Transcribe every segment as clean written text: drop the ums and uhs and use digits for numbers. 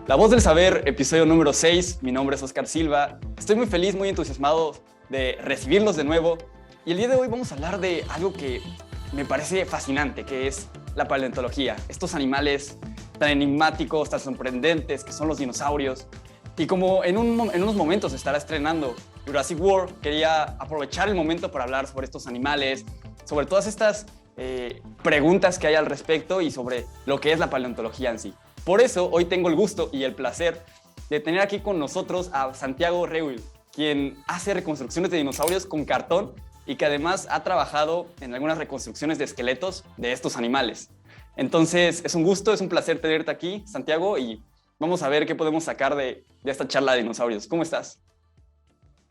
La Voz del Saber, episodio número 6. Mi nombre es Oscar Silva. Estoy muy feliz, muy entusiasmado de recibirlos de nuevo. Y el día de hoy vamos a hablar de algo que me parece fascinante, que es la paleontología. Estos animales tan enigmáticos, tan sorprendentes que son los dinosaurios. Y como en unos momentos se estará estrenando Jurassic World, quería aprovechar el momento para hablar sobre estos animales, sobre todas estas preguntas que hay al respecto y sobre lo que es la paleontología en sí. Por eso hoy tengo el gusto y el placer de tener aquí con nosotros a Santiago Reuil, quien hace reconstrucciones de dinosaurios con cartón y que además ha trabajado en algunas reconstrucciones de esqueletos de estos animales. Entonces es un gusto, es un placer tenerte aquí, Santiago, y vamos a ver qué podemos sacar de esta charla de dinosaurios. ¿Cómo estás?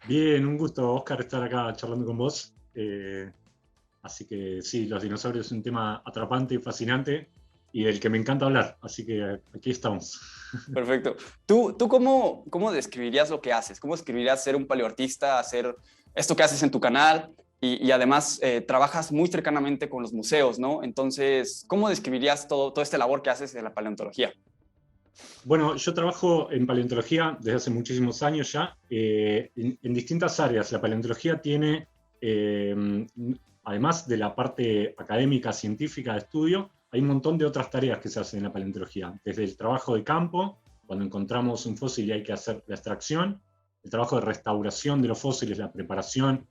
Bien, un gusto, Oscar, estar acá charlando con vos. Así que sí, los dinosaurios es un tema atrapante y fascinante y del que me encanta hablar. Así que aquí estamos. Perfecto. ¿Tú cómo describirías lo que haces? ¿Cómo describirías ser un paleoartista, hacer esto que haces en tu canal? Y además trabajas muy cercanamente con los museos, ¿no? Entonces, ¿cómo describirías todo este labor que haces de la paleontología? Bueno, yo trabajo en paleontología desde hace muchísimos años ya, en distintas áreas. La paleontología tiene, además de la parte académica, científica de estudio, hay un montón de otras tareas que se hacen en la paleontología. Desde el trabajo de campo, cuando encontramos un fósil y hay que hacer la extracción, el trabajo de restauración de los fósiles, la preparación,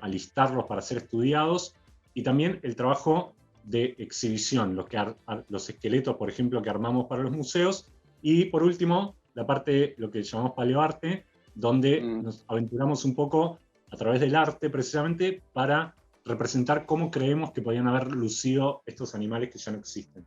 alistarlos para ser estudiados, y también el trabajo de exhibición, los esqueletos, por ejemplo, que armamos para los museos. Y por último, la parte, lo que llamamos paleoarte, donde nos aventuramos un poco a través del arte precisamente para representar cómo creemos que podían haber lucido estos animales que ya no existen.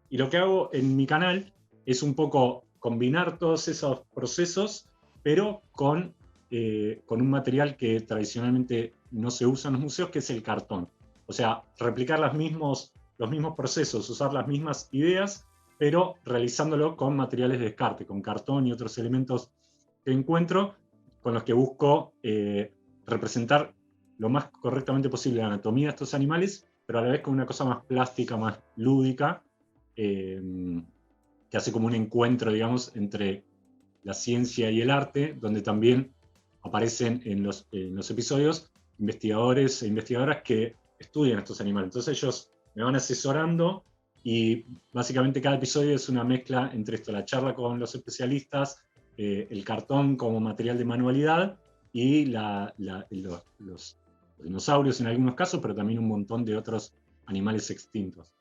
Y lo que hago en mi canal es un poco combinar todos esos procesos, pero con un material que tradicionalmente no se usa en los museos, que es el cartón. O sea, replicar los mismos procesos, usar las mismas ideas, pero realizándolo con materiales de descarte, con cartón y otros elementos que encuentro, con los que busco representar lo más correctamente posible la anatomía de estos animales, pero a la vez con una cosa más plástica, más lúdica, que hace como un encuentro, digamos, entre la ciencia y el arte, donde también aparecen en los episodios investigadores e investigadoras que estudian estos animales. Entonces ellos me van asesorando y básicamente cada episodio es una mezcla entre esto, la charla con los especialistas, el cartón como material de manualidad y los dinosaurios en algunos casos, pero también un montón de otros animales extintos.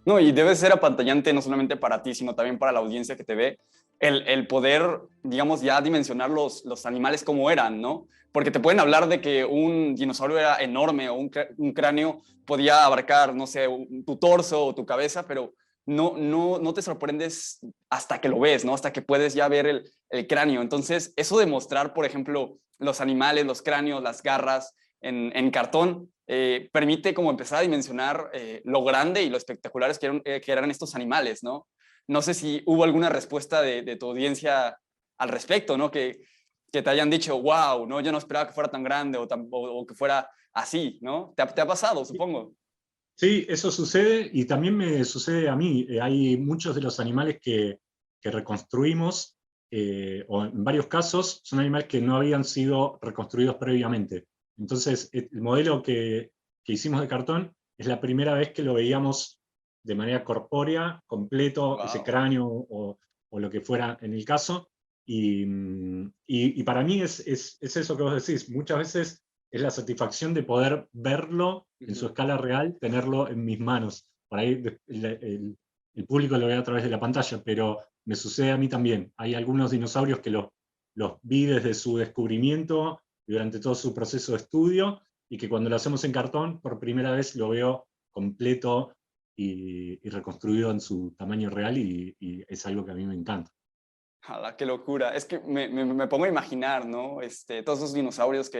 No, y debe ser apantallante no solamente para ti, sino también para la audiencia que te ve, el poder, digamos, ya dimensionar los animales como eran, ¿no? Porque te pueden hablar de que un dinosaurio era enorme o un cráneo podía abarcar, no sé, tu torso o tu cabeza, pero no te sorprendes hasta que lo ves, ¿no? Hasta que puedes ya ver el cráneo. Entonces, eso de mostrar, por ejemplo, los animales, los cráneos, las garras en cartón, permite como empezar a dimensionar lo grande y lo espectaculares que eran estos animales, ¿no? No sé si hubo alguna respuesta de tu audiencia al respecto, ¿no? Que te hayan dicho, wow, ¿no? Yo no esperaba que fuera tan grande o que fuera así, ¿no? ¿Te ha pasado, supongo? Sí, eso sucede y también me sucede a mí. Hay muchos de los animales que reconstruimos, o en varios casos, son animales que no habían sido reconstruidos previamente. Entonces, el modelo que hicimos de cartón es la primera vez que lo veíamos de manera corpórea, completo, ese Wow. cráneo o lo que fuera en el caso. Y para mí es eso que vos decís. Muchas veces es la satisfacción de poder verlo en su escala real, tenerlo en mis manos. Por ahí el público lo ve a través de la pantalla, pero me sucede a mí también. Hay algunos dinosaurios que los vi desde su descubrimiento y durante todo su proceso de estudio, y que cuando lo hacemos en cartón, por primera vez lo veo completo y reconstruido en su tamaño real, y es algo que a mí me encanta. ¡Hala, qué locura! Es que me pongo a imaginar, ¿no? Todos esos dinosaurios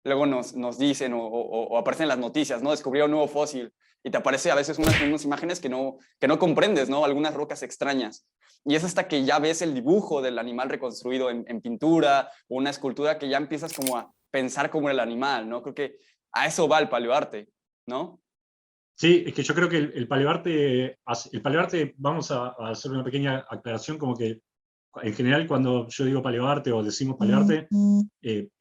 luego nos dicen o aparecen en las noticias, ¿no? Descubrieron un nuevo fósil y te aparece a veces unas imágenes que no comprendes, ¿no? Algunas rocas extrañas. Y es hasta que ya ves el dibujo del animal reconstruido en pintura o una escultura que ya empiezas como a pensar como el animal, ¿no? Creo que a eso va el paleoarte, ¿no? Sí, es que yo creo que el paleoarte, vamos a hacer una pequeña aclaración, como que en general cuando yo digo paleoarte o decimos paleoarte,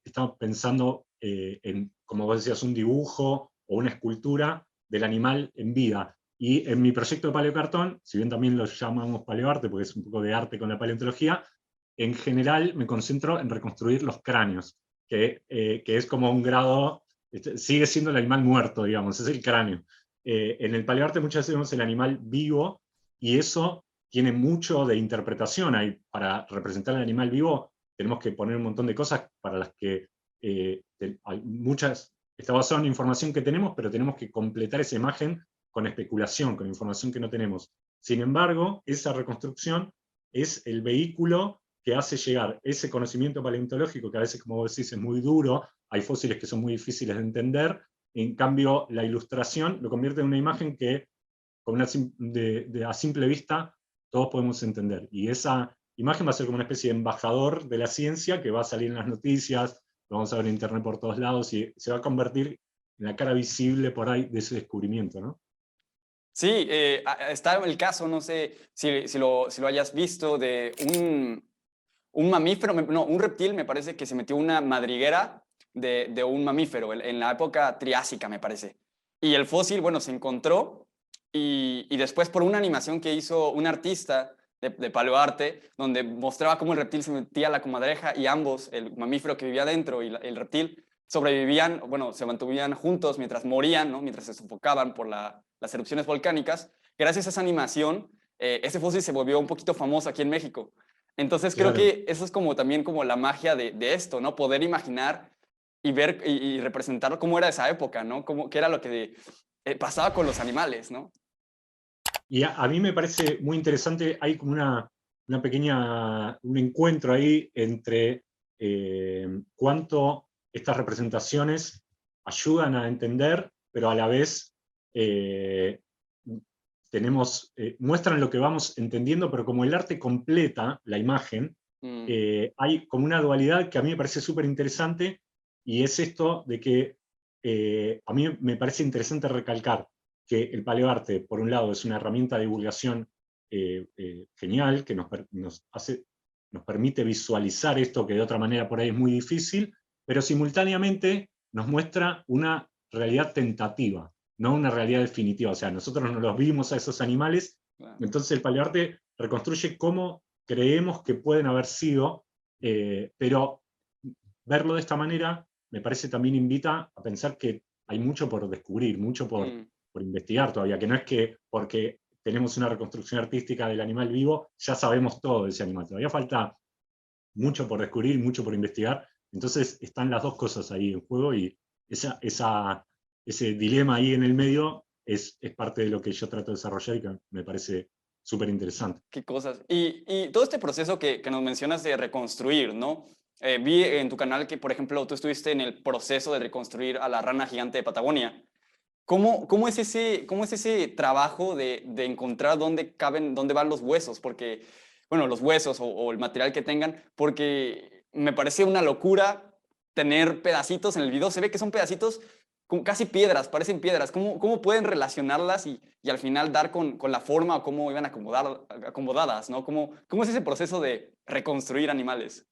estamos pensando en, como vos decías, un dibujo o una escultura del animal en vida. Y en mi proyecto de paleocartón, si bien también lo llamamos paleoarte, porque es un poco de arte con la paleontología, en general me concentro en reconstruir los cráneos, que es como un grado, sigue siendo el animal muerto, digamos, es el cráneo. En el paleoarte muchas veces vemos el animal vivo, y eso tiene mucho de interpretación. Para representar al animal vivo tenemos que poner un montón de cosas para las que hay muchas, está basado en información que tenemos, pero tenemos que completar esa imagen con especulación, con información que no tenemos. Sin embargo, esa reconstrucción es el vehículo que hace llegar ese conocimiento paleontológico, que a veces, como vos decís, es muy duro, hay fósiles que son muy difíciles de entender. En cambio, la ilustración lo convierte en una imagen que a simple vista todos podemos entender. Y esa imagen va a ser como una especie de embajador de la ciencia que va a salir en las noticias, lo vamos a ver en internet por todos lados, y se va a convertir en la cara visible por ahí de ese descubrimiento, ¿no? Sí, está el caso, no sé si lo hayas visto, de un mamífero, no, un reptil, me parece que se metió una madriguera de un mamífero en la época triásica, me parece. Y el fósil, bueno, se encontró y después por una animación que hizo un artista de paleoarte, donde mostraba cómo el reptil se metía a la comadreja y ambos, el mamífero que vivía dentro y el reptil, sobrevivían, bueno, se mantuvían juntos mientras morían, ¿no? Mientras se sofocaban por las erupciones volcánicas. Gracias a esa animación, ese fósil se volvió un poquito famoso aquí en México. Entonces creo Claro. que eso es como también como la magia de esto, ¿no? Poder imaginar y ver y representar cómo era esa época, ¿no? Qué era lo que pasaba con los animales, ¿no? Y a mí me parece muy interesante, hay como un encuentro ahí entre cuánto estas representaciones ayudan a entender, pero a la vez eh, muestran lo que vamos entendiendo, pero como el arte completa la imagen, Mm, hay como una dualidad que a mí me parece súper interesante, y es esto de que a mí me parece interesante recalcar que el paleoarte, por un lado, es una herramienta de divulgación genial, que nos permite visualizar esto que de otra manera por ahí es muy difícil, pero simultáneamente nos muestra una realidad tentativa, no una realidad definitiva. O sea, nosotros no los vimos a esos animales, claro. entonces el paleoarte reconstruye cómo creemos que pueden haber sido, pero verlo de esta manera me parece también invita a pensar que hay mucho por descubrir, mucho Mm. por investigar todavía, que no es que porque tenemos una reconstrucción artística del animal vivo, ya sabemos todo de ese animal. Todavía falta mucho por descubrir, mucho por investigar. Entonces están las dos cosas ahí en juego, y ese dilema ahí en el medio es parte de lo que yo trato de desarrollar y que me parece súper interesante. Qué cosas. Y todo este proceso que nos mencionas de reconstruir, ¿no? Vi en tu canal que, por ejemplo, tú estuviste en el proceso de reconstruir a la rana gigante de Patagonia. ¿Cómo es ese trabajo de encontrar dónde caben, dónde van los huesos? Porque, bueno, los huesos o el material que tengan, porque me parece una locura tener pedacitos en el video. Se ve que son pedacitos como casi piedras, parecen piedras. ¿Cómo pueden relacionarlas y al final dar con la forma o cómo iban acomodadas, ¿no? ¿Cómo es ese proceso de reconstruir animales?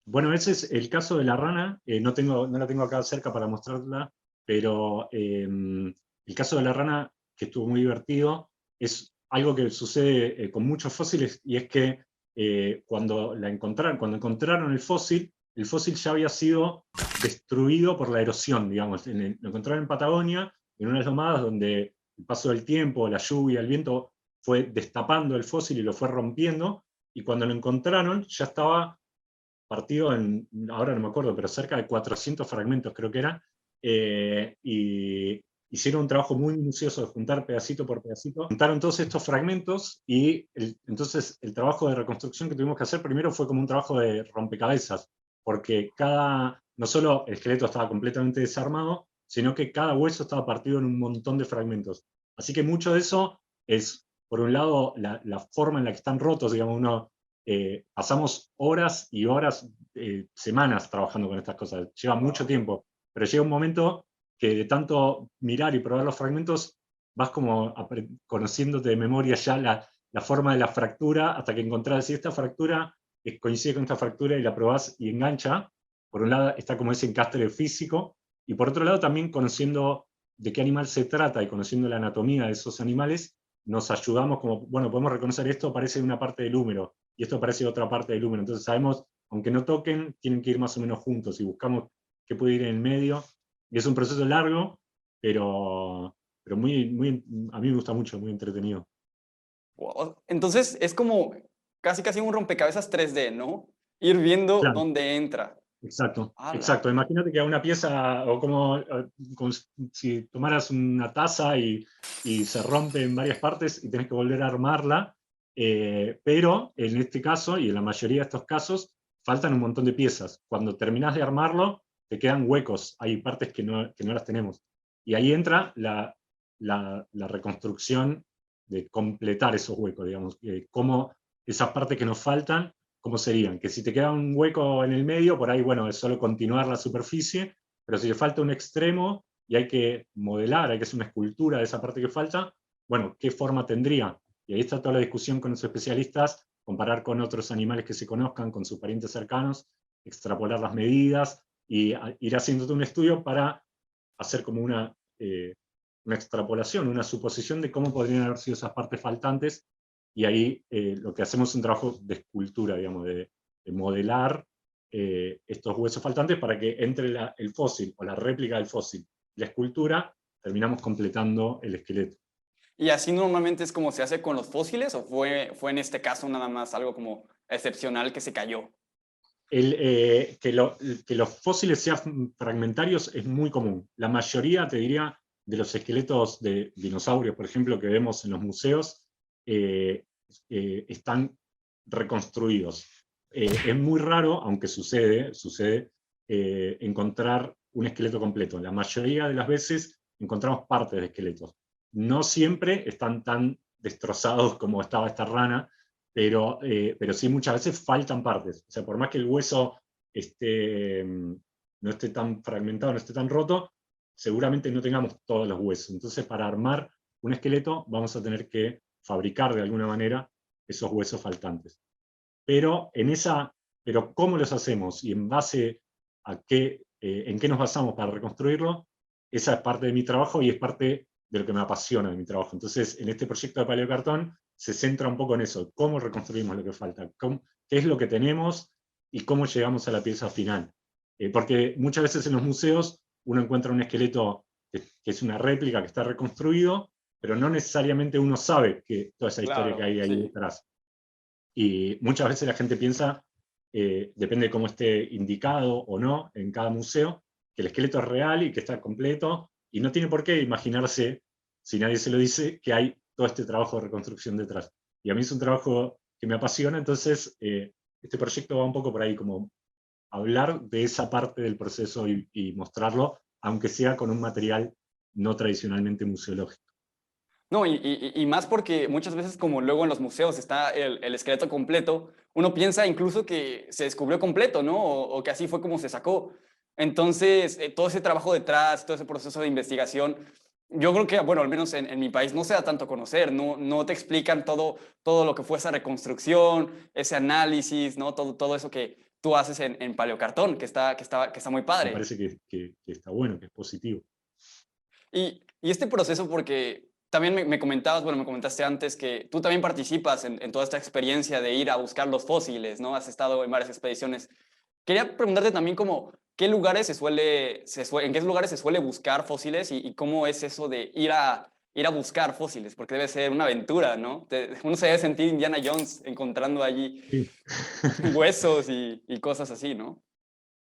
Bueno, ese es el caso de la rana. No la tengo acá cerca para mostrarla, pero el caso de la rana, que estuvo muy divertido, es algo que sucede con muchos fósiles, y es que cuando encontraron el fósil ya había sido destruido por la erosión, digamos. Lo encontraron en Patagonia, en unas lomadas donde el paso del tiempo, la lluvia, el viento fue destapando el fósil y lo fue rompiendo, y cuando lo encontraron ya estaba partido ahora no me acuerdo, pero cerca de 400 fragmentos creo que era, y hicieron un trabajo muy minucioso de juntar pedacito por pedacito, juntaron todos estos fragmentos, y entonces el trabajo de reconstrucción que tuvimos que hacer primero fue como un trabajo de rompecabezas, porque cada no solo el esqueleto estaba completamente desarmado, sino que cada hueso estaba partido en un montón de fragmentos. Así que mucho de eso es, por un lado, la forma en la que están rotos, digamos, pasamos horas y horas, semanas trabajando con estas cosas, lleva mucho tiempo, pero llega un momento que de tanto mirar y probar los fragmentos, vas como conociéndote de memoria ya la forma de la fractura, hasta que encontrás si esta fractura coincide con esta fractura y la probás y engancha. Por un lado está como ese encastre físico, y por otro lado también conociendo de qué animal se trata y conociendo la anatomía de esos animales, nos ayudamos como, bueno, podemos reconocer esto parece una parte del húmero, y esto parece otra parte del húmero. Entonces sabemos, aunque no toquen, tienen que ir más o menos juntos, y buscamos qué puede ir en el medio. Y es un proceso largo, pero a mí me gusta mucho, muy entretenido. Wow. Entonces es como casi un rompecabezas 3D, ¿no? Ir viendo Claro, dónde entra. exacto, ¡Hala! exacto. Imagínate que a una pieza, o como si tomaras una taza y se rompe en varias partes y tenés que volver a armarla, pero en este caso, y en la mayoría de estos casos, faltan un montón de piezas. Cuando terminás de armarlo, te quedan huecos, hay partes que no las tenemos. Y ahí entra la reconstrucción de completar esos huecos, digamos, cómo esas partes que nos faltan, ¿cómo serían? Que si te queda un hueco en el medio, por ahí, bueno, es solo continuar la superficie, pero si le falta un extremo y hay que modelar, hay que hacer una escultura de esa parte que falta, bueno, ¿qué forma tendría? Y ahí está toda la discusión con los especialistas, comparar con otros animales que se conozcan, con sus parientes cercanos, extrapolar las medidas y ir haciendo un estudio para hacer como una extrapolación, una suposición de cómo podrían haber sido esas partes faltantes, y ahí lo que hacemos es un trabajo de escultura, digamos, de modelar estos huesos faltantes para que entre el fósil o la réplica del fósil y la escultura, terminamos completando el esqueleto. ¿Y así normalmente es como se hace con los fósiles o fue en este caso nada más algo como excepcional que se cayó? Que los fósiles sean fragmentarios es muy común. La mayoría, te diría, de los esqueletos de dinosaurios, por ejemplo, que vemos en los museos, están reconstruidos. Es muy raro, aunque sucede encontrar un esqueleto completo. La mayoría de las veces encontramos partes de esqueletos. No siempre están tan destrozados como estaba esta rana, pero sí muchas veces faltan partes. O sea, por más que el hueso no esté tan fragmentado, no esté tan roto, seguramente no tengamos todos los huesos. Entonces, para armar un esqueleto vamos a tener que fabricar de alguna manera esos huesos faltantes. Pero, pero ¿cómo los hacemos? Y en base a en qué nos basamos para reconstruirlo, esa es parte de mi trabajo y es parte de lo que me apasiona de mi trabajo. Entonces, en este proyecto de paleocartón se centra un poco en eso, cómo reconstruimos lo que falta, qué es lo que tenemos y cómo llegamos a la pieza final. Porque muchas veces en los museos uno encuentra un esqueleto que es una réplica, que está reconstruido, pero no necesariamente uno sabe que toda esa historia que Claro, hay ahí sí. detrás. Y muchas veces la gente piensa, depende de cómo esté indicado o no en cada museo, que el esqueleto es real y que está completo, y no tiene por qué imaginarse, si nadie se lo dice, que hay todo este trabajo de reconstrucción detrás. Y a mí es un trabajo que me apasiona, entonces este proyecto va un poco por ahí, como hablar de esa parte del proceso y mostrarlo, aunque sea con un material no tradicionalmente museológico. No, y más porque muchas veces como luego en los museos está el esqueleto completo, uno piensa incluso que se descubrió completo, ¿no? O que así fue como se sacó. Entonces, todo ese trabajo detrás, todo ese proceso de investigación, yo creo que, bueno, al menos en mi país no se da tanto a conocer, no te explican todo lo que fue esa reconstrucción, ese análisis, ¿no? Todo eso que tú haces en paleocartón, que está muy Me padre. parece que está bueno, que es positivo. Y este proceso, porque también me comentabas, bueno, me comentaste antes que tú también participas en toda esta experiencia de ir a buscar los fósiles, ¿no? Has estado en varias expediciones. Quería preguntarte también como, ¿en qué lugares se suele buscar fósiles y cómo es eso de ir a buscar fósiles? Porque debe ser una aventura, ¿no? Uno se debe sentir Indiana Jones encontrando allí Sí. huesos y cosas así, ¿no?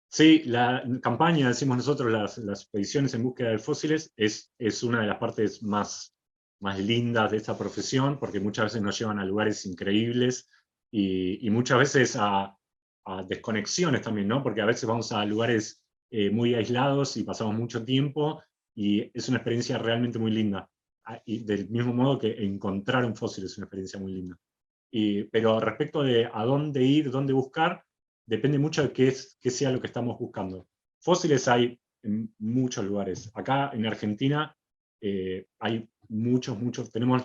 Sí, la campaña, decimos nosotros, las expediciones en búsqueda de fósiles, es una de las partes más lindas de esta profesión, porque muchas veces nos llevan a lugares increíbles y muchas veces a desconexiones también, ¿no? Porque a veces vamos a lugares muy aislados y pasamos mucho tiempo, y es una experiencia realmente muy linda. Y del mismo modo que encontrar un fósil es una experiencia muy linda. Pero respecto de a dónde ir, dónde buscar, depende mucho de qué sea lo que estamos buscando. Fósiles hay en muchos lugares. Acá en Argentina hay muchos, tenemos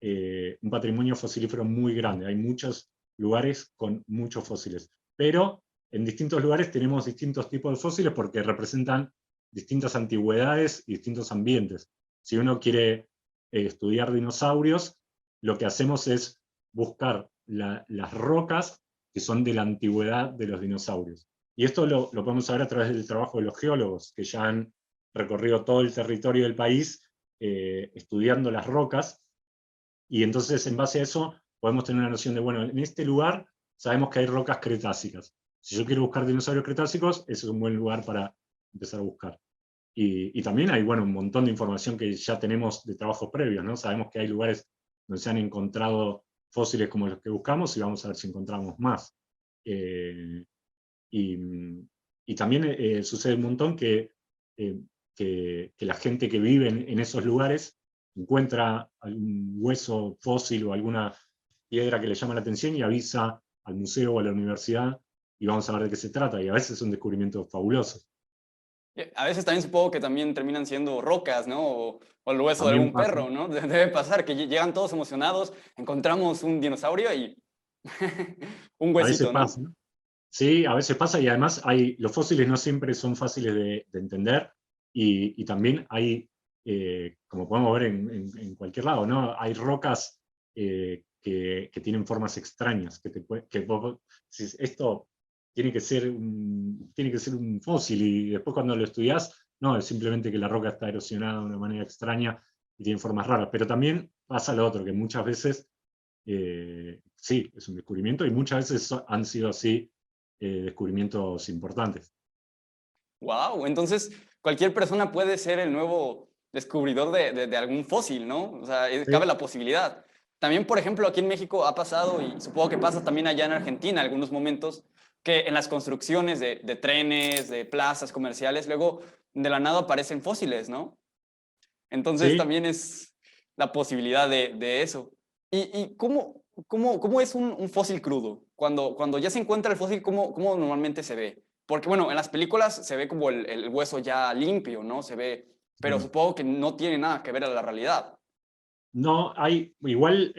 un patrimonio fosilífero muy grande. Hay muchos lugares con muchos fósiles. Pero en distintos lugares tenemos distintos tipos de fósiles porque representan distintas antigüedades y distintos ambientes. Si uno quiere estudiar dinosaurios, lo que hacemos es buscar las rocas que son de la antigüedad de los dinosaurios. Y esto lo podemos saber a través del trabajo de los geólogos, que ya han recorrido todo el territorio del país estudiando las rocas, y entonces en base a eso podemos tener una noción de, bueno, en este lugar sabemos que hay rocas cretácicas. Si yo quiero buscar dinosaurios cretácicos, ese es un buen lugar para empezar a buscar. Y también hay, bueno, un montón de información que ya tenemos de trabajos previos, ¿no? Sabemos que hay lugares donde se han encontrado fósiles como los que buscamos, y vamos a ver si encontramos más. Eh, y, y también sucede un montón eh, que la gente que vive en esos lugares encuentra algún hueso fósil o alguna piedra que le llama la atención y avisa al museo o a la universidad, y vamos a ver de qué se trata, y a veces son descubrimientos fabulosos. A veces también supongo que también terminan siendo rocas, ¿no? O el hueso de También algún pasa. perro, ¿no? Debe pasar que llegan todos emocionados, encontramos un dinosaurio y un A veces huesito, ¿no? pasa. Sí, a veces pasa, y además los fósiles no siempre son fáciles de entender, y también hay, como podemos ver en cualquier lado, ¿no? Hay rocas que tienen formas extrañas, esto tiene que ser un fósil, y después cuando lo estudias, no, es simplemente que la roca está erosionada de una manera extraña y tiene formas raras. Pero también pasa lo otro, que muchas veces, sí, es un descubrimiento, y muchas veces han sido así descubrimientos importantes. Wow, entonces cualquier persona puede ser el nuevo descubridor de algún fósil, ¿no? O sea, cabe Sí, la posibilidad. También, por ejemplo, aquí en México ha pasado, y supongo que pasa también allá en Argentina, algunos momentos, que en las construcciones de trenes, de plazas comerciales, luego de la nada aparecen fósiles, ¿no? Entonces sí. también es la posibilidad de eso. ¿Y cómo es un fósil crudo? Cuando ya se encuentra el fósil, ¿cómo normalmente se ve? Porque bueno, en las películas se ve como el hueso ya limpio, ¿no? Se ve, pero Sí. supongo que no tiene nada que ver a la realidad. No, igual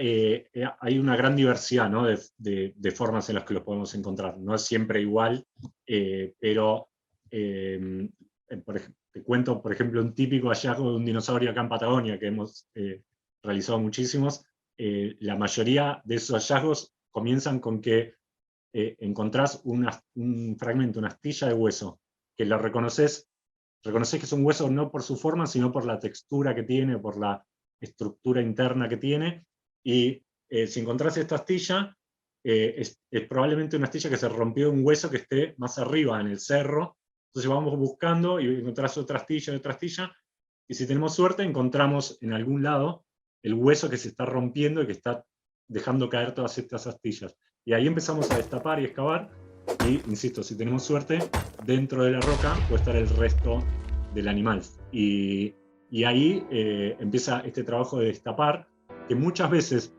hay una gran diversidad, ¿no? De formas en las que los podemos encontrar. No es siempre igual, pero te cuento, por ejemplo, un típico hallazgo de un dinosaurio acá en Patagonia, que hemos realizado muchísimos. La mayoría de esos hallazgos comienzan con que encontrás un fragmento, una astilla de hueso, que lo reconoces que es un hueso no por su forma, sino por la textura que tiene, por la estructura interna que tiene, y si encontrás esta astilla, es probablemente una astilla que se rompió de un hueso que esté más arriba en el cerro. Entonces vamos buscando y encontrás otra astilla, y si tenemos suerte encontramos en algún lado el hueso que se está rompiendo y que está dejando caer todas estas astillas. Y ahí empezamos a destapar y excavar, y, insisto, si tenemos suerte, dentro de la roca puede estar el resto del animal. Y ahí empieza este trabajo de destapar, que muchas veces,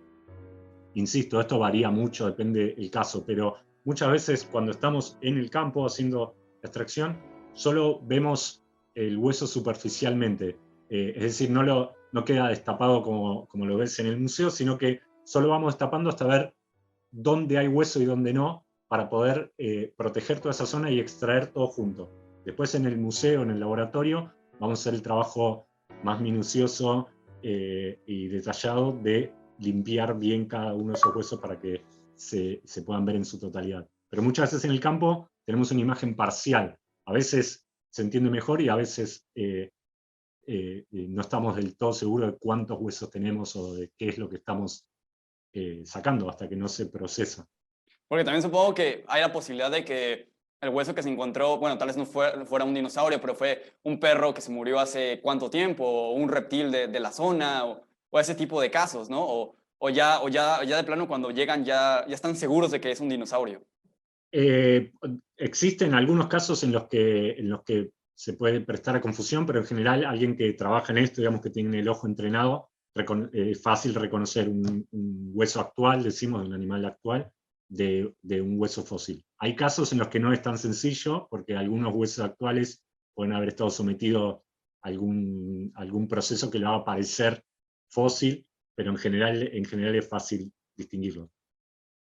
insisto, esto varía mucho, depende del caso, pero muchas veces cuando estamos en el campo haciendo extracción, solo vemos el hueso superficialmente. Es decir, no queda destapado como lo ves en el museo, sino que solo vamos destapando hasta ver dónde hay hueso y dónde no, para poder proteger toda esa zona y extraer todo junto. Después en el museo, en el laboratorio, vamos a hacer el trabajo más minucioso y detallado de limpiar bien cada uno de esos huesos para que se puedan ver en su totalidad. Pero muchas veces en el campo tenemos una imagen parcial. A veces se entiende mejor y a veces no estamos del todo seguros de cuántos huesos tenemos o de qué es lo que estamos sacando hasta que no se procesa. Porque también supongo que hay la posibilidad de que el hueso que se encontró, bueno, tal vez no fuera un dinosaurio, pero fue un perro que se murió hace cuánto tiempo, o un reptil de la zona, o ese tipo de casos, ¿no? O ya de plano cuando llegan ya están seguros de que es un dinosaurio. Eh, Existen algunos casos en los que se puede prestar a confusión, pero en general alguien que trabaja en esto, digamos que tiene el ojo entrenado, es fácil reconocer un hueso actual, decimos, de un animal actual, de un hueso fósil. Hay casos en los que no es tan sencillo, porque algunos huesos actuales pueden haber estado sometidos a algún proceso que lo haga parecer fósil, pero en general es fácil distinguirlo.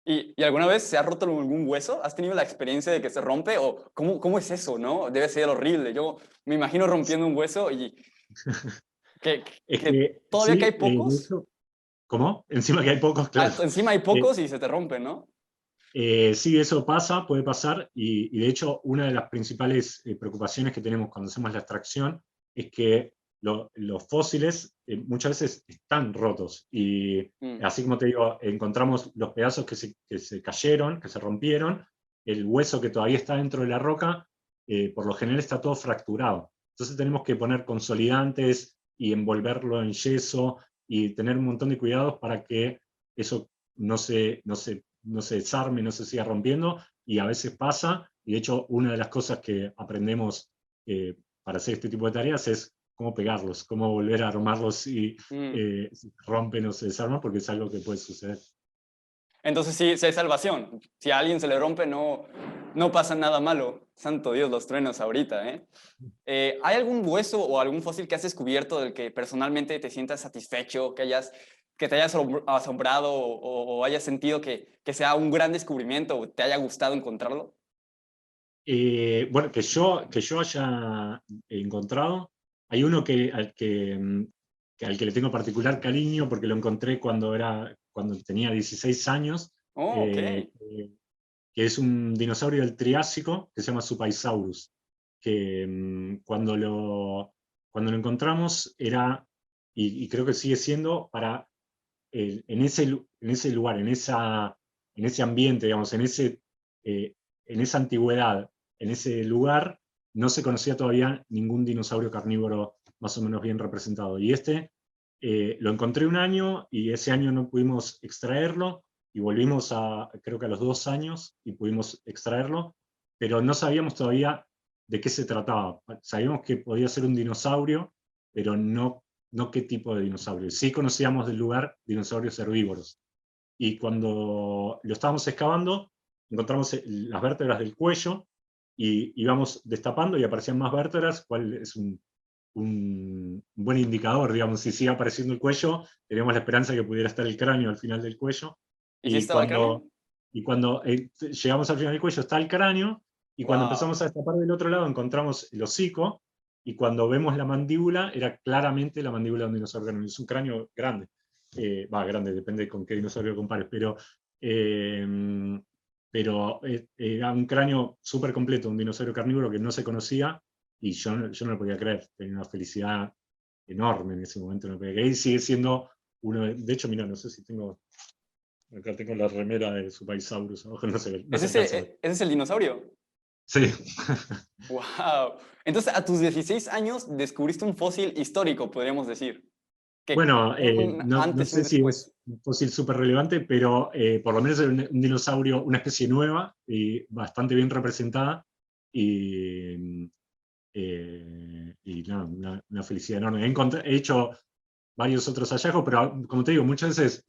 ¿Y alguna vez se ha roto algún hueso? ¿Has tenido la experiencia de que se rompe? ¿O cómo es eso, no? Debe ser horrible. Yo me imagino rompiendo un hueso y que, Es que que todavía que hay sí, de pocos. hecho, ¿cómo? Encima que hay pocos, claro. Encima hay Eh, pocos y se te rompen, ¿no? sí, eso pasa, puede pasar, y de hecho una de las principales preocupaciones que tenemos cuando hacemos la extracción es que los fósiles muchas veces están rotos, y Mm. así como te digo, encontramos los pedazos que se cayeron, que se rompieron, el hueso que todavía está dentro de la roca, por lo general está todo fracturado. Entonces tenemos que poner consolidantes y envolverlo en yeso y tener un montón de cuidados para que eso no se desarme, no se siga rompiendo, y a veces pasa, y de hecho una de las cosas que aprendemos para hacer este tipo de tareas es cómo pegarlos, cómo volver a armarlos Mm. si se rompen o se desarman, porque es algo que puede suceder. Entonces sí, sí hay salvación. Si a alguien se le rompe, no pasa nada malo. Santo Dios, los truenos ahorita, ¿eh? ¿Hay algún hueso o algún fósil que has descubierto del que personalmente te sientas satisfecho, que te haya asombrado o hayas sentido que sea un gran descubrimiento o te haya gustado encontrarlo? Bueno, que yo haya encontrado, hay uno al que le tengo particular cariño porque lo encontré cuando tenía 16 años, Oh, ok. eh, que es un dinosaurio del Triásico que se llama Supaisaurus, que cuando lo encontramos era, y creo que sigue siendo, en ese lugar, en ese ambiente, digamos, en esa antigüedad, en ese lugar, no se conocía todavía ningún dinosaurio carnívoro más o menos bien representado. Y lo encontré un año, y ese año no pudimos extraerlo, y volvimos creo que a los 2 años, y pudimos extraerlo, pero no sabíamos todavía de qué se trataba. Sabíamos que podía ser un dinosaurio, pero no qué tipo de dinosaurio. Sí conocíamos del lugar dinosaurios herbívoros. Y cuando lo estábamos excavando, encontramos las vértebras del cuello, y íbamos destapando y aparecían más vértebras, cual es un buen indicador, digamos. Si sigue apareciendo el cuello, teníamos la esperanza de que pudiera estar el cráneo al final del cuello. ¿Y si Y estaba el cuando, cráneo? y cuando llegamos al final del cuello está el cráneo, y cuando Wow. empezamos a destapar del otro lado encontramos el hocico, y cuando vemos la mandíbula, era claramente la mandíbula de un dinosaurio carnívoro. Es un cráneo grande. Grande, depende con qué dinosaurio compares, eh, era un cráneo súper completo, un dinosaurio carnívoro que no se conocía, y yo no lo podía creer. Tenía una felicidad enorme en ese momento, no lo podía creer, y sigue siendo uno de hecho, mira, no sé si acá tengo la remera de Supaisaurus, abajo no se alcanza a ver. ¿Ese es el dinosaurio? Sí. Wow. Entonces, a tus 16 años descubriste un fósil histórico, podríamos decir. Que Bueno, un no antes y un sé si después. es un fósil súper relevante, pero por lo menos es un dinosaurio, una especie nueva y bastante bien representada, y, y no, una felicidad enorme. He hecho varios otros hallazgos, pero como te digo, muchas veces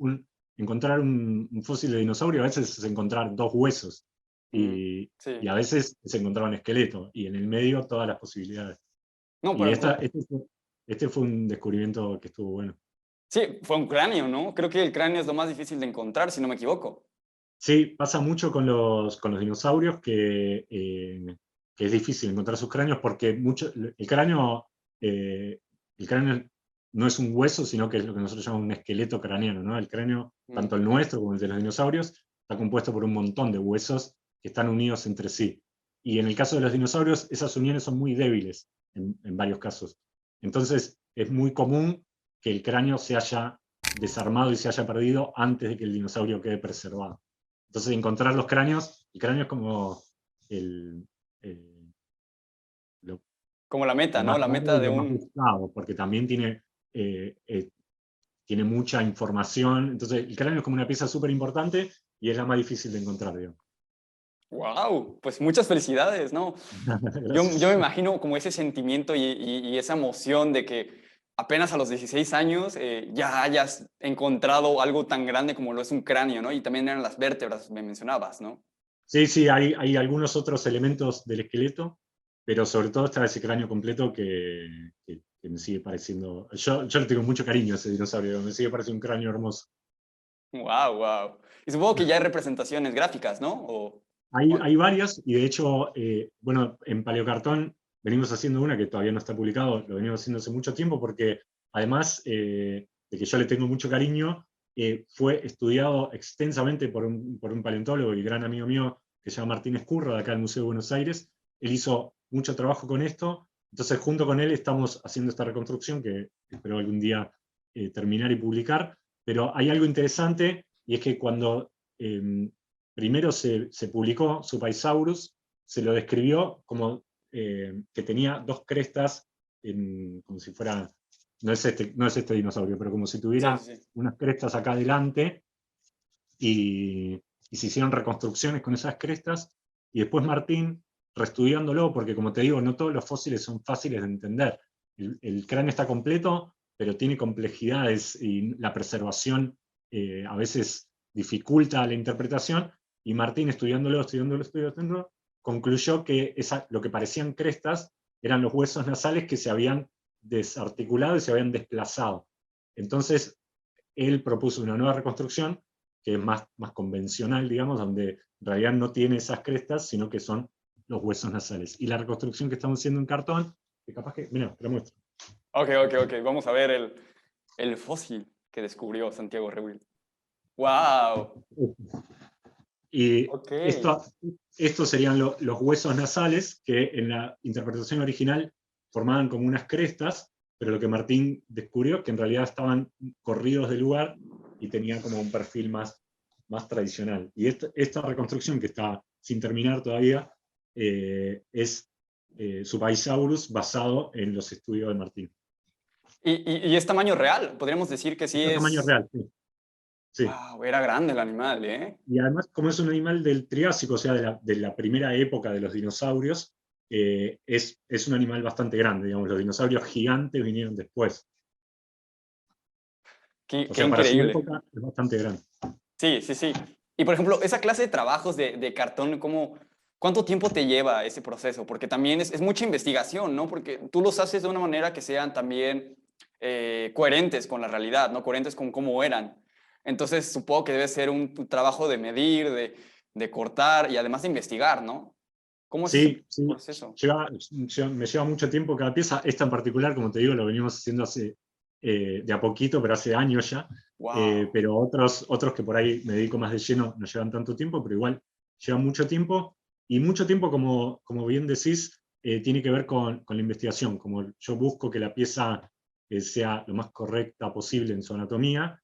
encontrar un fósil de dinosaurio a veces es encontrar dos huesos, Mm, y sí. a veces es encontrar un esqueleto, y en el medio todas las posibilidades. No, Y pero este fue un descubrimiento que estuvo bueno. sí, fue un cráneo, ¿no? Creo que el cráneo es lo más difícil de encontrar, si no me equivoco. Sí, pasa mucho con los dinosaurios, que es difícil encontrar sus cráneos, porque eh, el cráneo no es un hueso, sino que es lo que nosotros llamamos un esqueleto craneano, ¿no? El cráneo, Mm, tanto el nuestro como el de los dinosaurios, está compuesto por un montón de huesos que están unidos entre sí. Y en el caso de los dinosaurios, esas uniones son muy débiles en varios casos. Entonces, es muy común que el cráneo se haya desarmado y se haya perdido antes de que el dinosaurio quede preservado. Entonces, encontrar los cráneos, el cráneo es como el, el- lo, como la meta, lo ¿no? más La raro meta y de lo más un... buscado, porque también tiene mucha información. Entonces, el cráneo es como una pieza súper importante, y es la más difícil de encontrar, digamos. ¡Wow! Pues muchas felicidades, ¿no? Yo me Gracias. imagino como ese sentimiento y esa emoción de que apenas a los 16 años ya hayas encontrado algo tan grande como lo es un cráneo, ¿no? Y también eran las vértebras, me mencionabas, ¿no? Sí, sí, hay algunos otros elementos del esqueleto, pero sobre todo está ese cráneo completo que me sigue pareciendo. Yo le tengo mucho cariño a ese dinosaurio, me sigue pareciendo un cráneo hermoso. ¡Wow, wow! Y supongo que ya hay representaciones gráficas, ¿no? Hay varias, y de hecho, bueno, en Paleocartón venimos haciendo una que todavía no está publicado, lo venimos haciendo hace mucho tiempo, porque además de que yo le tengo mucho cariño, fue estudiado extensamente por un paleontólogo y gran amigo mío que se llama Martín Escurra, de acá del Museo de Buenos Aires. Él hizo mucho trabajo con esto, entonces junto con él estamos haciendo esta reconstrucción que espero algún día terminar y publicar, pero hay algo interesante, y es que cuando primero se publicó Supaisaurus, se lo describió como que tenía dos crestas, como si fuera, no es este dinosaurio, pero como si Sí, tuviera sí, sí. unas crestas acá adelante, y se hicieron reconstrucciones con esas crestas, y después Martín, reestudiándolo, porque como te digo, no todos los fósiles son fáciles de entender. El cráneo está completo, pero tiene complejidades y la preservación a veces dificulta la interpretación, y Martín, estudiándolo, concluyó que lo que parecían crestas eran los huesos nasales que se habían desarticulado y se habían desplazado. Entonces, él propuso una nueva reconstrucción que es más convencional, digamos, donde en realidad no tiene esas crestas, sino que son los huesos nasales. Y la reconstrucción que estamos haciendo en cartón, que capaz que, mira, te la muestro. Ok, ok, ok. Vamos a ver el fósil que descubrió Santiago Rebull. ¡Wow! Y Ok. estos serían los huesos nasales, que en la interpretación original formaban como unas crestas, pero lo que Martín descubrió es que en realidad estaban corridos del lugar y tenían como un perfil más tradicional. Y esta reconstrucción, que está sin terminar todavía, es Supaisaurus basado en los estudios de Martín. Y es tamaño real. Podríamos decir que sí Este tamaño es. real, sí. Sí. ¡Wow! Era grande el animal, ¿eh? Y además, como es un animal del Triásico, o sea, de la primera época de los dinosaurios, es un animal bastante grande, digamos, los dinosaurios gigantes vinieron después. O Qué sea, para su increíble. época es bastante grande. Sí, sí, sí. Y por ejemplo, esa clase de trabajos de cartón, ¿cuánto tiempo te lleva ese proceso? Porque también es mucha investigación, ¿no? Porque tú los haces de una manera que sean también coherentes con la realidad, ¿no? Coherentes con cómo eran. Entonces, supongo que debe ser un trabajo de medir, de cortar y además de investigar, ¿no? ¿Cómo es ese Sí, sí, proceso? me lleva mucho tiempo cada pieza. Esta en particular, como te digo, lo venimos haciendo de a poquito, pero hace años ya. ¡Wow! Pero otros que por ahí me dedico más de lleno no llevan tanto tiempo, pero igual llevan mucho tiempo. Y mucho tiempo, como bien decís, tiene que ver con la investigación. Como yo busco que la pieza sea lo más correcta posible en su anatomía,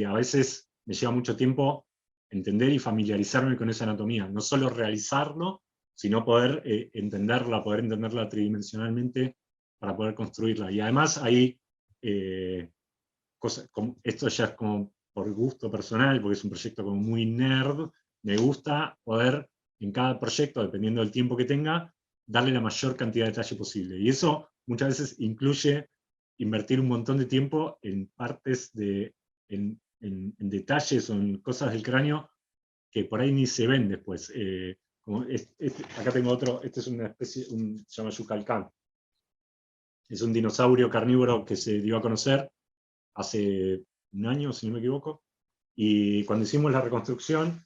a veces me lleva mucho tiempo entender y familiarizarme con esa anatomía. No solo realizarlo, sino poder entenderla tridimensionalmente para poder construirla. Y además hay esto ya es como por gusto personal, porque es un proyecto como muy nerd, me gusta poder en cada proyecto, dependiendo del tiempo que tenga, darle la mayor cantidad de detalle posible. Y eso muchas veces incluye invertir un montón de tiempo en partes en detalles o en cosas del cráneo que por ahí ni se ven después. Acá tengo otro, este es una especie, se llama Yucalcán. Es un dinosaurio carnívoro que se dio a conocer hace un año, si no me equivoco, y cuando hicimos la reconstrucción,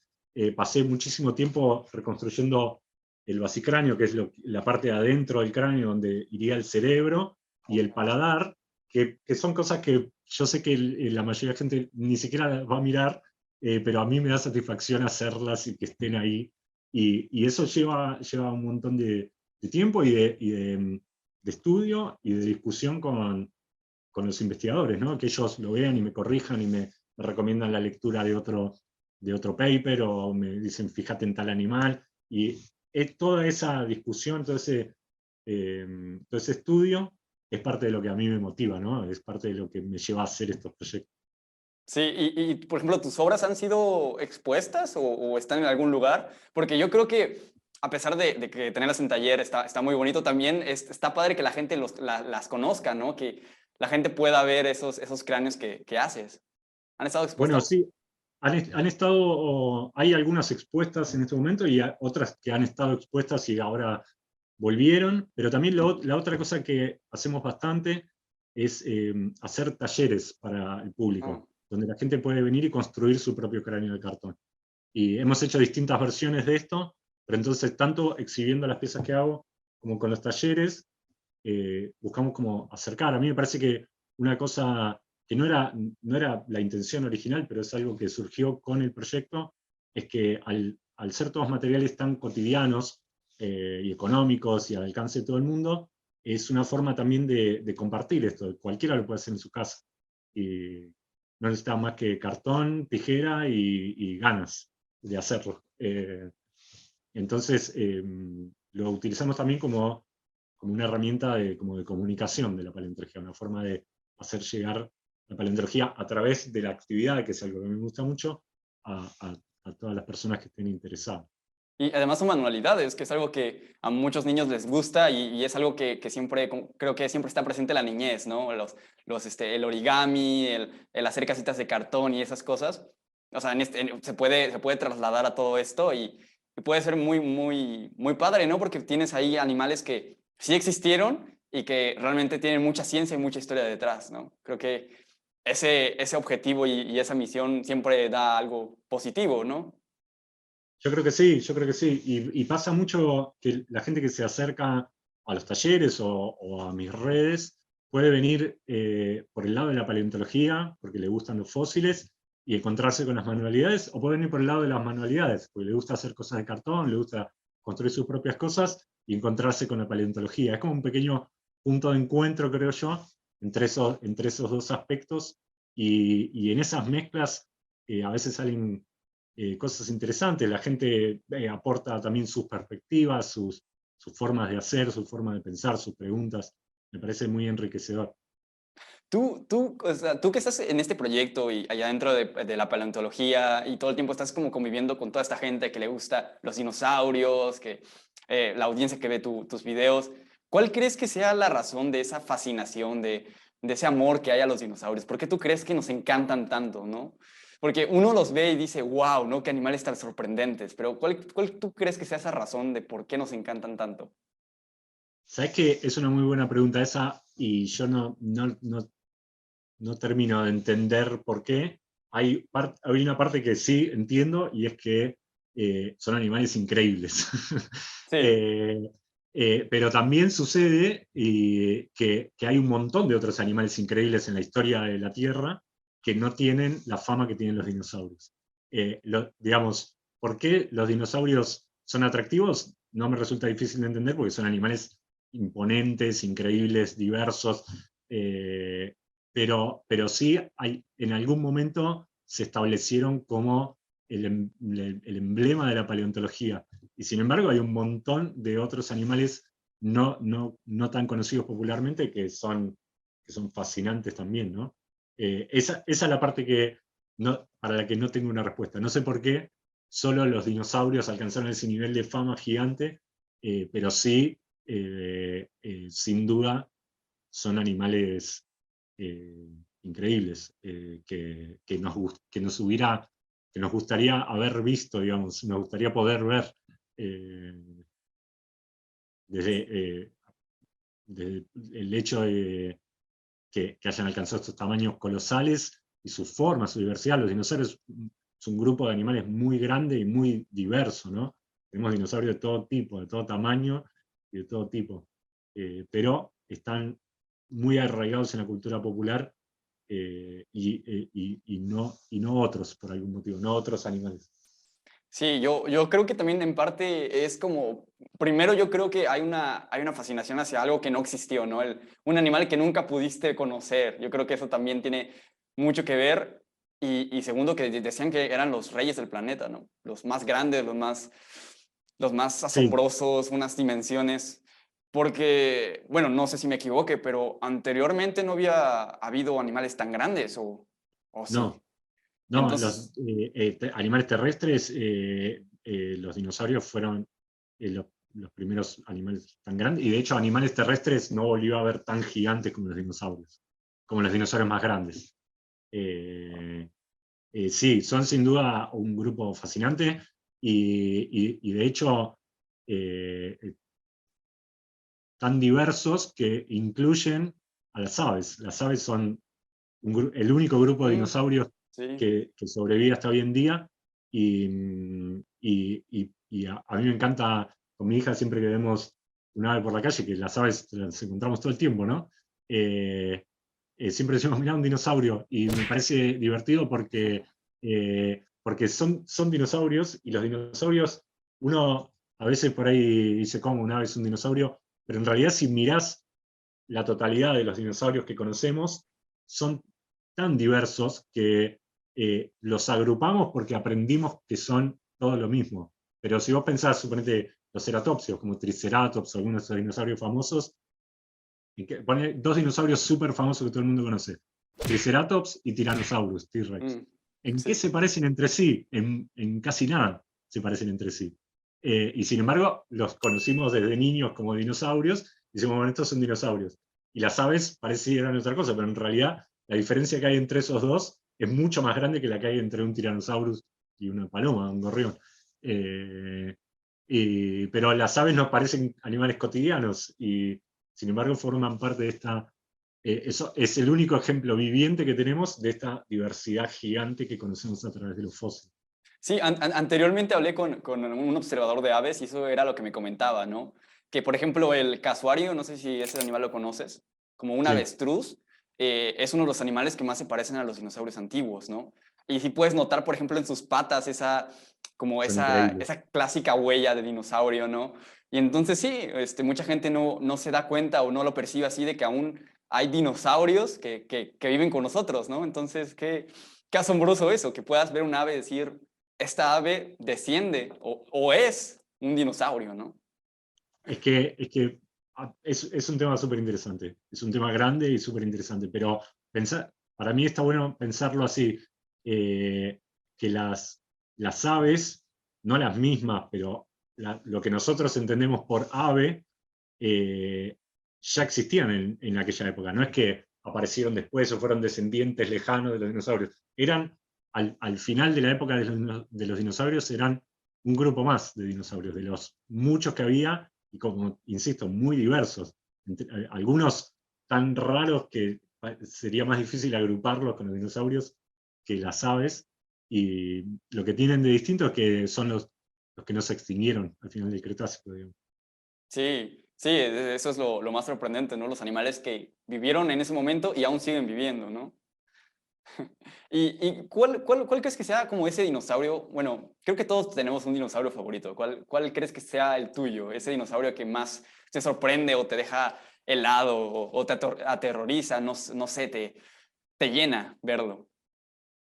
pasé muchísimo tiempo reconstruyendo el basicráneo, que es la parte de adentro del cráneo donde iría el cerebro, y el paladar, que son cosas que yo sé que la mayoría de la gente ni siquiera va a mirar, pero a mí me da satisfacción hacerlas y que estén ahí. Y eso lleva un montón de tiempo de estudio y de discusión con los investigadores, ¿no? Que ellos lo vean y me corrijan y me recomiendan la lectura de otro paper, o me dicen fíjate en tal animal. Y toda esa discusión, todo ese estudio es parte de lo que a mí me motiva, ¿no? Es parte de lo que me lleva a hacer estos proyectos. Sí, por ejemplo, ¿tus obras han sido expuestas o están en algún lugar? Porque yo creo que a pesar de que tenerlas en taller está muy bonito, también está padre que la gente las conozca, ¿no? Que la gente pueda ver esos cráneos que haces. ¿Han estado Bueno, expuestas? sí, han estado, hay algunas expuestas en este momento y otras que han estado expuestas y ahora volvieron, pero también la otra cosa que hacemos bastante es hacer talleres para el Ah, público, donde la gente puede venir y construir su propio cráneo de cartón. Y hemos hecho distintas versiones de esto, pero entonces tanto exhibiendo las piezas que hago como con los talleres, buscamos como acercar. A mí me parece que una cosa que no era la intención original, pero es algo que surgió con el proyecto, es que al ser todos materiales tan cotidianos y económicos y al alcance de todo el mundo, es una forma también de compartir esto. Cualquiera lo puede hacer en su casa. Y no necesita más que cartón, tijera y ganas de hacerlo. Entonces, lo utilizamos también como una herramienta como de comunicación de la paleontología, una forma de hacer llegar la paleontología a través de la actividad, que es algo que me gusta mucho, a todas las personas que estén interesadas. y además son manualidades, que es algo que a muchos niños les gusta y es algo que siempre, creo que siempre está presente en la niñez, ¿no? El origami, el hacer casitas de cartón y esas cosas. O sea, se puede trasladar a todo esto y puede ser muy padre, ¿no? Porque tienes ahí animales que sí existieron y que realmente tienen mucha ciencia y mucha historia detrás, ¿no? Creo que ese objetivo y esa misión siempre da algo positivo, ¿no? Yo creo que sí, yo creo que sí. Y pasa mucho que la gente que se acerca a los talleres o a mis redes puede venir por el lado de la paleontología, porque le gustan los fósiles, y encontrarse con las manualidades, o puede venir por el lado de las manualidades, porque le gusta hacer cosas de cartón, le gusta construir sus propias cosas y encontrarse con la paleontología. Es como un pequeño punto de encuentro, creo yo, entre esos dos aspectos, y en esas mezclas a veces salen cosas interesantes. La gente aporta también sus perspectivas, sus formas de hacer, su forma de pensar, sus preguntas. Me parece muy enriquecedor. O sea, tú que estás en este proyecto y allá dentro de la paleontología y todo el tiempo estás como conviviendo con toda esta gente que le gusta los dinosaurios, que la audiencia que ve tus videos, ¿cuál crees que sea la razón de esa fascinación, de ese amor que hay a los dinosaurios? ¿Por qué tú crees que nos encantan tanto, no? Porque uno los ve y dice, wow, ¿no? Qué animales tan sorprendentes, pero ¿cuál tú crees que sea esa razón de por qué nos encantan tanto? Sabes que es una muy buena pregunta esa y yo no termino de entender por qué. Hay una parte que sí entiendo y es que son animales increíbles. Sí, Eh, pero también sucede que hay un montón de otros animales increíbles en la historia de la Tierra que no tienen la fama que tienen los dinosaurios. Digamos, ¿por qué los dinosaurios son atractivos? No me resulta difícil de entender porque son animales imponentes, increíbles, diversos, eh, pero sí en algún momento se establecieron como el emblema de la paleontología. Y sin embargo hay un montón de otros animales no tan conocidos popularmente que son fascinantes también, ¿no? Esa es la parte para la que no tengo una respuesta. No sé por qué solo los dinosaurios alcanzaron ese nivel de fama gigante, pero sí, sin duda, son animales increíbles que nos gustaría haber visto, digamos, nos gustaría poder ver eh, desde, desde el hecho de que hayan alcanzado estos tamaños colosales y sus formas, su diversidad. Los dinosaurios es un grupo de animales muy grande y muy diverso, ¿no? Tenemos dinosaurios de todo tipo, de todo tamaño y de todo tipo, pero están muy arraigados en la cultura popular y no otros, por algún motivo, no otros animales. sí, yo creo que también en parte es como, primero yo creo que hay una fascinación hacia algo que no existió, ¿no? Un animal que nunca pudiste conocer. Yo creo que eso también tiene mucho que ver. Y segundo, que decían que eran los reyes del planeta, ¿no? Los más grandes, los más Sí, asombrosos, unas dimensiones. Porque, bueno, no sé si me equivoque, pero anteriormente no había habido animales tan grandes, o sí. no. No, Entonces, animales terrestres, los dinosaurios fueron los primeros animales tan grandes, y de hecho animales terrestres no volvió a ver tan gigantes como los dinosaurios más grandes. Sí, son sin duda un grupo fascinante, y de hecho eh, tan diversos que incluyen a las aves. Las aves son el único grupo de mm, dinosaurios sí. que sobrevive hasta hoy en día, y a mí me encanta, con mi hija, siempre que vemos un ave por la calle, que las aves las encontramos todo el tiempo, ¿no? Siempre decimos, mirá un dinosaurio, y me parece divertido porque son dinosaurios, y los dinosaurios, uno a veces por ahí dice, ¿cómo un ave es un dinosaurio? Pero en realidad, si mirás la totalidad de los dinosaurios que conocemos, son tan diversos que los agrupamos porque aprendimos que son todo lo mismo. Pero si vos pensás, suponete, los ceratopsios, como Triceratops, algunos de esos dinosaurios famosos, pone dos dinosaurios súper famosos que todo el mundo conoce: Triceratops y Tyrannosaurus, T-Rex. Mm, ¿En qué sí. se parecen entre sí? En casi nada se parecen entre sí. Y sin embargo, los conocimos desde niños como dinosaurios, y decimos, bueno, estos son dinosaurios. Y las aves parecieran otra cosa, pero en realidad la diferencia que hay entre esos dos es mucho más grande que la que hay entre un Tyrannosaurus y una paloma, un gorrión. Eh, pero las aves nos parecen animales cotidianos, y sin embargo forman parte de esta... eso es el único ejemplo viviente que tenemos de esta diversidad gigante que conocemos a través de los fósiles. Sí, anteriormente hablé con un observador de aves y eso era lo que me comentaba, ¿no? Que, por ejemplo, el casuario, no sé si ese animal lo conoces, como un Sí, avestruz, es uno de los animales que más se parecen a los dinosaurios antiguos, ¿no? Y si puedes notar, por ejemplo, en sus patas como son esa, increíbles. esa clásica huella de dinosaurio, ¿no? Y entonces sí, mucha gente no se da cuenta o no lo percibe así de que aún hay dinosaurios que viven con nosotros, ¿no? Entonces, qué asombroso eso, que puedas ver un ave decir esta ave desciende o es un dinosaurio, ¿no? Es un tema súper interesante, es un tema grande y súper interesante, pero para mí está bueno pensarlo así, eh, que las aves, no las mismas, pero lo que nosotros entendemos por ave, ya existían en aquella época. No es que aparecieron después o fueron descendientes lejanos de los dinosaurios. Eran, al final de la época de los dinosaurios, eran un grupo más de dinosaurios, de los muchos que había, y como, insisto, muy diversos. Algunos tan raros que sería más difícil agruparlos con los dinosaurios que las aves, y lo que tienen de distinto es que son los que no se extinguieron al final del Cretácico, digamos. Sí, sí, eso es lo más sorprendente, ¿no? Los animales que vivieron en ese momento y aún siguen viviendo, ¿no? ¿Y cuál crees que sea como ese dinosaurio? Bueno, creo que todos tenemos un dinosaurio favorito. ¿Cuál crees que sea el tuyo? Ese dinosaurio que más te sorprende o te deja helado o te aterroriza, no sé, te llena verlo.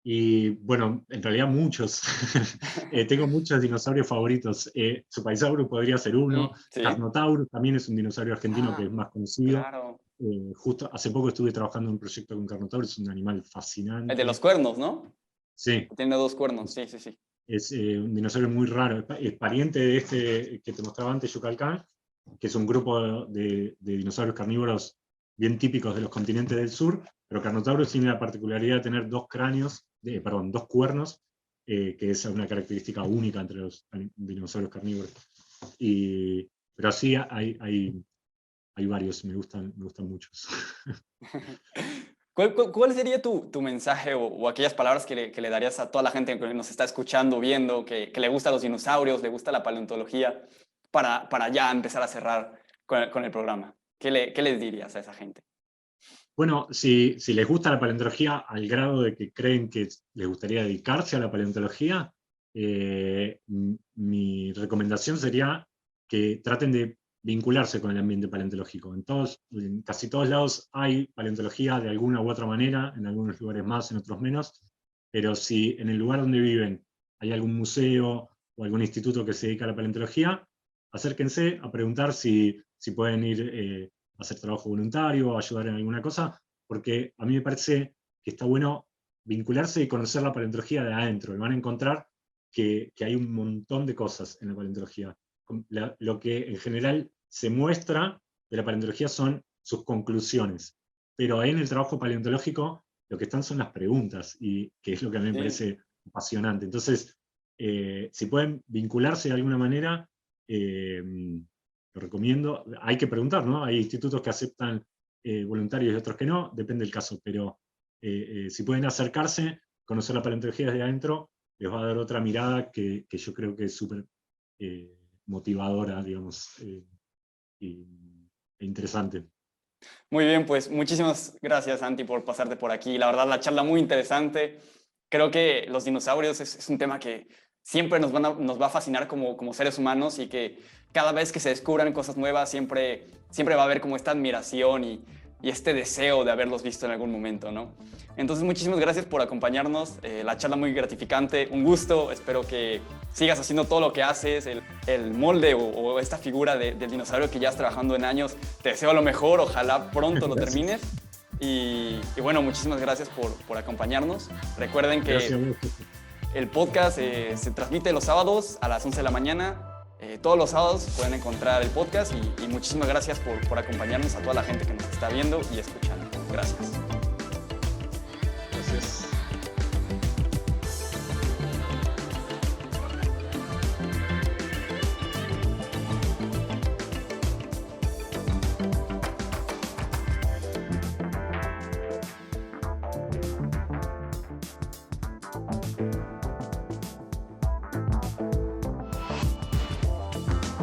Y bueno, en realidad muchos. Tengo muchos dinosaurios favoritos. Supaisaurus podría ser uno. Sí. Carnotaurus también es un dinosaurio argentino que Ah, es más conocido. claro. Justo hace poco estuve trabajando en un proyecto con Carnotaurus, es un animal El de los fascinante. cuernos, ¿no? Sí, Tiene dos cuernos, es, sí, sí, sí. es, un dinosaurio muy raro. Es pariente de este que te mostraba antes, Yucalcán, que es un grupo de dinosaurios carnívoros bien típicos de los continentes del sur, pero Carnotaurus tiene la particularidad de tener dos cráneos, perdón, dos cuernos, que es una característica única entre los dinosaurios carnívoros. Pero sí hay varios, me gustan muchos. ¿Cuál sería tu mensaje o aquellas palabras que le darías a toda la gente que nos está escuchando, viendo, que le gustan los dinosaurios, le gusta la paleontología, para ya empezar a cerrar con el programa? ¿Qué les dirías a esa gente? Bueno, si les gusta la paleontología al grado de que creen que les gustaría dedicarse a la paleontología, mi recomendación sería que traten de vincularse con el ambiente paleontológico. En casi todos lados hay paleontología de alguna u otra manera, en algunos lugares más, en otros menos, pero si en el lugar donde viven hay algún museo o algún instituto que se dedica a la paleontología, acérquense a preguntar si pueden ir hacer trabajo voluntario o ayudar en alguna cosa, porque a mí me parece que está bueno vincularse y conocer la paleontología de adentro, y van a encontrar que hay un montón de cosas en la paleontología. Lo que en general se muestra de la paleontología son sus conclusiones, pero ahí en el trabajo paleontológico lo que están son las preguntas, y que es lo que a mí me parece apasionante. Entonces, si pueden vincularse de alguna manera, lo recomiendo. Hay que preguntar, ¿no? Hay institutos que aceptan voluntarios y otros que no, depende del caso, pero si pueden acercarse, conocer la paleontología desde adentro, les va a dar otra mirada que yo creo que es súper motivadora, digamos, e interesante. Muy bien, pues muchísimas gracias, Santi, por pasarte por aquí. La verdad, la charla muy interesante. Creo que los dinosaurios es un tema que siempre nos va a fascinar como seres humanos, y que cada vez que se descubran cosas nuevas siempre va a haber como esta admiración y este deseo de haberlos visto en algún momento, ¿no? Entonces, muchísimas gracias por acompañarnos. La charla muy gratificante, un gusto. Espero que sigas haciendo todo lo que haces, el molde o esta figura del dinosaurio que ya estás trabajando en años. Te deseo lo mejor, ojalá pronto lo termines. Y bueno, muchísimas gracias por acompañarnos. Recuerden que el podcast se transmite los sábados a las 11 de la mañana. Todos los sábados pueden encontrar el podcast, y muchísimas gracias por acompañarnos, a toda la gente que nos está viendo y escuchando. Gracias. Gracias.